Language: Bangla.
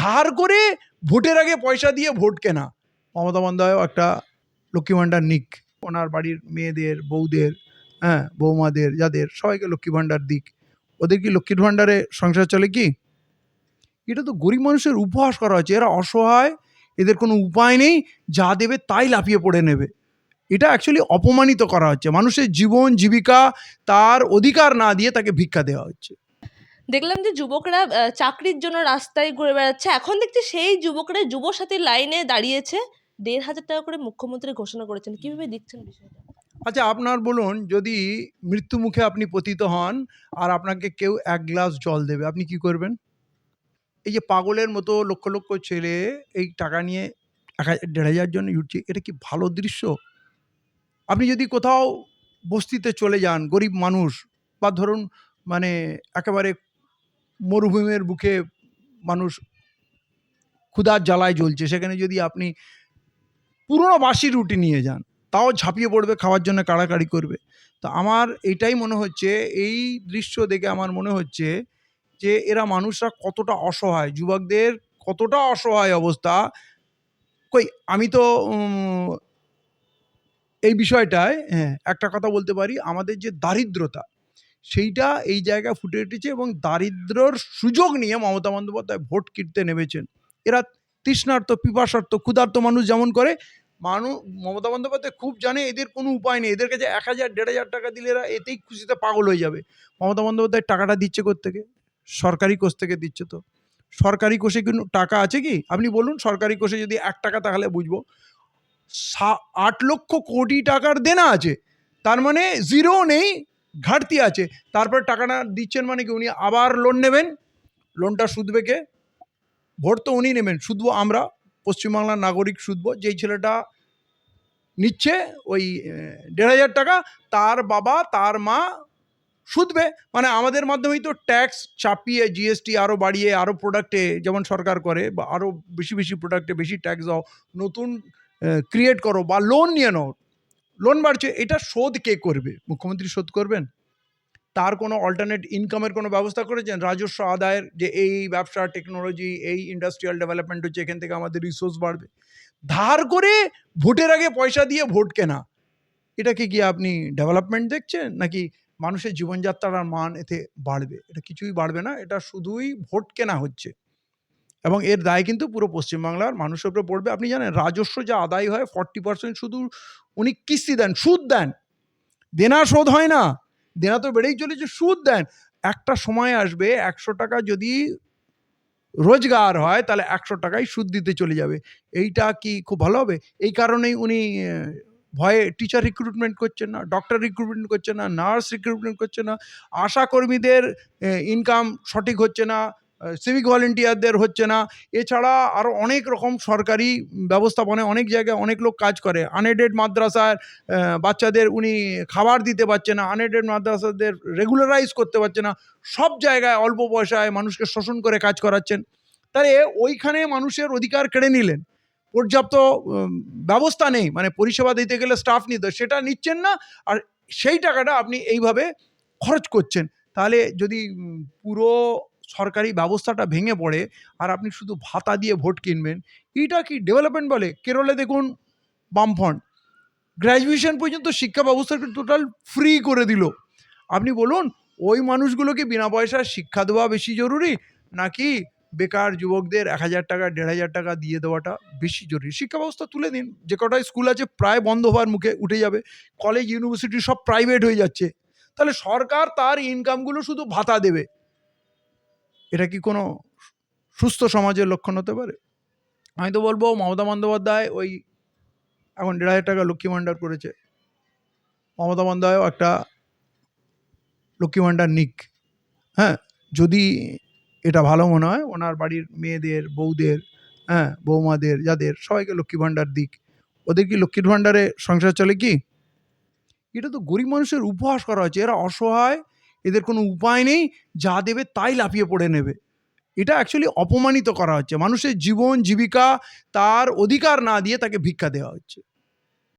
ধার করে ভোটের আগে পয়সা দিয়ে ভোট কেনা। মমতা বন্দ্যোপাধ্যায়ও একটা লক্ষ্মী ভাণ্ডার নিক, ওনার বাড়ির মেয়েদের, বউদের, বৌমাদের, যাদের সবাইকে লক্ষ্মী ভাণ্ডার দিক। ওদের কি লক্ষ্মীর ভাণ্ডারে সংসার চলে কি? এটা তো গরিব মানুষের উপহাস করা হচ্ছে। এরা অসহায়, এদের কোনো উপায় নেই, যা দেবে তাই লাফিয়ে পড়ে নেবে। এটা অ্যাকচুয়ালি অপমানিত করা হচ্ছে। মানুষের জীবন জীবিকা তার অধিকার না দিয়ে তাকে ভিক্ষা দেওয়া হচ্ছে। দেখলাম যে যুবকরা চাকরির জন্য রাস্তায় ঘুরে বেড়াচ্ছে। এখন দেখছি সেই যুবকরা যুবসাথীর লাইনে দাঁড়িয়েছে। ১,৫০০ টাকা করে মুখ্যমন্ত্রী ঘোষণা করেছেন। কিভাবে দেখছেন বিষয়টা? আচ্ছা, আপনার বলুন, যদি মৃত্যু মুখে আপনি পতিত হন আর আপনাকে কেউ ১ গ্লাস জল দেবে, আপনি কি করবেন? এই যে পাগলের মতো লক্ষ লক্ষ ছেলে এই টাকা নিয়ে ১,৫০০ জন্য ছুটছে, এটা কি ভালো দৃশ্য? আপনি যদি কোথাও বস্তিতে চলে যান, গরিব মানুষ, বা ধরুন মানে একেবারে মরুভূমির বুকে মানুষ ক্ষুধার জ্বালায় জ্বলছে, সেখানে যদি আপনি পুরনো বাসি রুটি নিয়ে যান, তাও ঝাঁপিয়ে পড়বে খাওয়ার জন্য, কাড়াকাড়ি করবে। তো আমার এটাই মনে হচ্ছে, এই দৃশ্য দেখে আমার মনে হচ্ছে যে এরা মানুষরা কতটা অসহায়, যুবকদের কতটা অসহায় অবস্থা। কই আমি তো এই বিষয়টায় একটা কথা বলতে পারি, আমাদের যে দারিদ্রতা, সেইটা এই জায়গায় ফুটে উঠেছে, এবং দারিদ্র্যর সুযোগ নিয়ে মমতা বন্দ্যোপাধ্যায় ভোট কিনতে নেমেছেন। এরা তৃষ্ণার্ত, পিপাসার্ত, ক্ষুধার্ত মানুষ যেমন করে, মমতা বন্দ্যোপাধ্যায় খুব জানে এদের কোনো উপায় নেই, এদের কাছে ১,০০০ ১,৫০০ টাকা দিলে এরা এতেই খুশিতে পাগল হয়ে যাবে। মমতা বন্দ্যোপাধ্যায় টাকাটা দিচ্ছে কোত্থেকে? সরকারি কোষ থেকে দিচ্ছে। তো সরকারি কোষে কিন্তু টাকা আছে কি? আপনি বলুন, সরকারি কোষে যদি ১ টাকা, তাহলে বুঝবো। ৮ লক্ষ কোটি টাকার দেনা আছে, তার মানে জিরো নেই, ঘাটতি আছে। তারপরে টাকাটা দিচ্ছেন মানে কি? উনি আবার লোন নেবেন। লোনটা সুদবে কে? ভোট তো উনি নেবেন, সুদবো আমরা, পশ্চিমবাংলার নাগরিক সুদবো। যেই ছেলেটা নিচ্ছে ওই ১,৫০০ টাকা, তার বাবা তার মা সুদবে। মানে আমাদের মাধ্যমেই তো ট্যাক্স চাপিয়ে, জিএসটি আরও বাড়িয়ে, আরও প্রোডাক্টে যেমন সরকার করে, বা আরও বেশি বেশি প্রোডাক্টে বেশি ট্যাক্স দাও, নতুন ক্রিয়েট করো, বা লোন নিয়ে নাও, লোন বাড়ছে। এটা শোধ কে করবে? মুখ্যমন্ত্রী শোধ করবেন? তার কোনো অল্টারনেট ইনকামের কোনো ব্যবস্থা করেছেন? রাজস্ব আদায়ের, যে এই ব্যবসা, টেকনোলজি, এই ইন্ডাস্ট্রিয়াল ডেভেলপমেন্ট হচ্ছে, এখান থেকে আমাদের রিসোর্স বাড়বে। ধার করে ভোটের আগে পয়সা দিয়ে ভোট কেনা, এটাকে কি আপনি ডেভেলপমেন্ট দেখছেন? নাকি মানুষের জীবনযাত্রার মান এতে বাড়বে? এটা কিছুই বাড়বে না, এটা শুধুই ভোট কেনা হচ্ছে, এবং এর দায় কিন্তু পুরো পশ্চিমবাংলার মানুষের উপরে পড়বে। আপনি জানেন, রাজস্ব যা আদায় হয় 40% শুধু উনি কিস্তি দেন, সুদ দেন, দেনা শোধ হয় না। দেনা তো বেড়েই চলেছে, সুদ দেন। একটা সময় আসবে ১০০ টাকা যদি রোজগার হয়, তাহলে ১০০ টাকাই সুদ দিতে চলে যাবে। এইটা কি খুব ভালো হবে? এই কারণেই উনি ভয়ে টিচার রিক্রুটমেন্ট করছেন না, ডক্টর রিক্রুটমেন্ট করছেন না, নার্স রিক্রুটমেন্ট করছেন না, আশা কর্মীদের ইনকাম সঠিক হচ্ছে না, সিভিক ভলেন্টিয়ারদের হচ্ছে না। এছাড়া আরও অনেক রকম সরকারি ব্যবস্থাপনায় অনেক জায়গায় অনেক লোক কাজ করে। আনএডেড মাদ্রাসার বাচ্চাদের উনি খাবার দিতে পারছে না, আনএডেড মাদ্রাসাদের রেগুলারাইজ করতে পারছে না, সব জায়গায় অল্প পয়সায় মানুষকে শোষণ করে কাজ করাচ্ছেন। তাহলে ওইখানে মানুষের অধিকার কেড়ে নিলেন। পর্যাপ্ত ব্যবস্থা নেই, মানে পরিষেবা দিতে গেলে স্টাফ নিতে, সেটা নিচ্ছেন না, আর সেই টাকাটা আপনি এইভাবে খরচ করছেন। তাহলে যদি পুরো সরকারি ব্যবস্থাটা ভেঙে পড়ে, আর আপনি শুধু ভাতা দিয়ে ভোট কিনবেন, এটা কি ডেভেলপমেন্ট বলে? কেরলে দেখুন, বামফ্রন্ট গ্র্যাজুয়েশন পর্যন্ত শিক্ষা ব্যবস্থাকে টোটাল ফ্রি করে দিল। আপনি বলুন, ওই মানুষগুলোকে বিনা পয়সায় শিক্ষা দেওয়া বেশি জরুরি, নাকি বেকার যুবকদের ১,০০০ টাকা ১,৫০০ টাকা দিয়ে দেওয়াটা বেশি জরুরি? শিক্ষা ব্যবস্থা তুলে দিন। যে কটায় স্কুল আছে প্রায় বন্ধ হওয়ার মুখে উঠে যাবে, কলেজ ইউনিভার্সিটি সব প্রাইভেট হয়ে যাচ্ছে। তাহলে সরকার তার ইনকামগুলো শুধু ভাতা দেবে। এটা কি কোনো সুস্থ সমাজের লক্ষণ হতে পারে? আমি তো বলবো, মমতা বন্দ্যোপাধ্যায় ওই এখন ১,৫০০ টাকা লক্ষ্মী ভাণ্ডার করেছে, মমতা বন্দ্যোপাধ্যায়ও একটা লক্ষ্মী ভাণ্ডার নিক। যদি এটা ভালো মনে হয়, ওনার বাড়ির মেয়েদের, বউদের, বৌমাদের, যাদের সবাইকে লক্ষ্মী ভাণ্ডার দিক। ওদের কি লক্ষ্মীর ভাণ্ডারে সংসার চলে কি? এটা তো গরিব মানুষের উপহাস করা হচ্ছে। এরা অসহায়, এদের কোনো উপায় নেই, যা দেবে তাই লাফিয়ে পড়ে নেবে। এটা অ্যাকচুয়ালি অপমানিত করা হচ্ছে। মানুষের জীবন জীবিকা তার অধিকার না দিয়ে তাকে ভিক্ষা দেওয়া হচ্ছে।